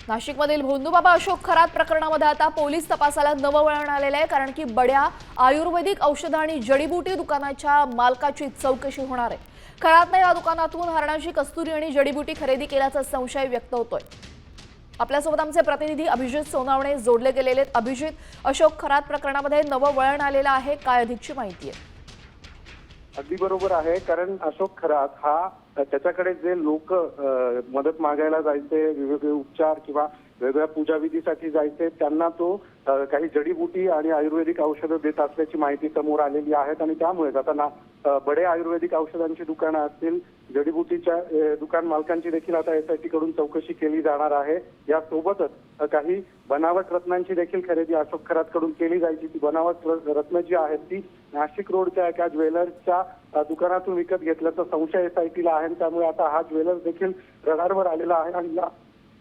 नाशिकमधील भोंदूबाबा अशोक खरात प्रकरणामध्ये आता पोलीस तपासाला नवं वळण आलेलं आहे, कारण की बड्या आयुर्वेदिक औषध आणि जडीबुटी दुकानाच्या मालकाची चौकशी होणार आहे। खरातने या दुकानातून हरणाची कस्तुरी आणि जडीबुटी खरेदी केल्याचा संशय व्यक्त होतोय। आपल्यासोबत आमचे प्रतिनिधी अभिजित सोनावणे जोडले गेलेले आहेत। अभिजित, अशोक खरात प्रकरणामध्ये नवं वळण आलेलं आहे, काय अधिकची माहिती आहे? अगदी बरोबर आहे, कारण अशोक खरात हा त्याच्याकडे जे लोक मदत मागायला जायचे, वेगवेगळे उपचार किंवा वेगवेगळ्या पूजाविधीसाठी जायचे, त्यांना तो काही जडीबुटी आणि आयुर्वेदिक औषधं देत असल्याची माहिती समोर आलेली आहे। आणि त्यामुळेच आता बडे आयुर्वेदिक औषधांची दुकानं असतील, जडीबुटीच्या दुकान मालकांची देखील आता SIT कडून चौकशी केली जाणार आहे। यासोबतच काही बनावट रत्नांची देखील खरेदी अशोक खरात कडून केली जायची। ती बनावट रत्न जी आहेत ती नाशिक रोडच्या एका ज्वेलर्सच्या दुकानातून विकत घेतल्याचा संशय SIT ला आहे। त्यामुळे आता हा ज्वेलर्स देखील रडारवर आलेला आहे आणि या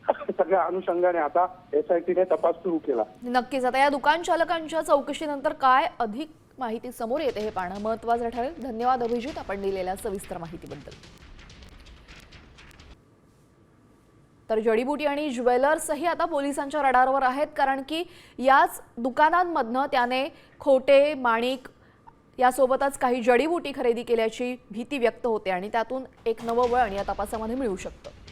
सगळ्या अनुषंगाने आता SIT ने तपास सुरू केला। नक्कीच आता या दुकान चालकांच्या चौकशीनंतर काय अधिक माहिती समोर येते हे पाहणं महत्त्वाचं ठरेल। धन्यवाद अभिजित, आपण दिलेल्या सविस्तर माहितीबद्दल। तर जडीबुटी आणि ज्वेलर्सही आता पोलिसांच्या रडारवर आहेत, कारण की याच दुकानांमधनं त्याने खोटे, माणिक यासोबतच काही जडीबुटी खरेदी केल्याची भीती व्यक्त होते आणि त्यातून एक नवं वळण या तपासामध्ये मिळू शकतं।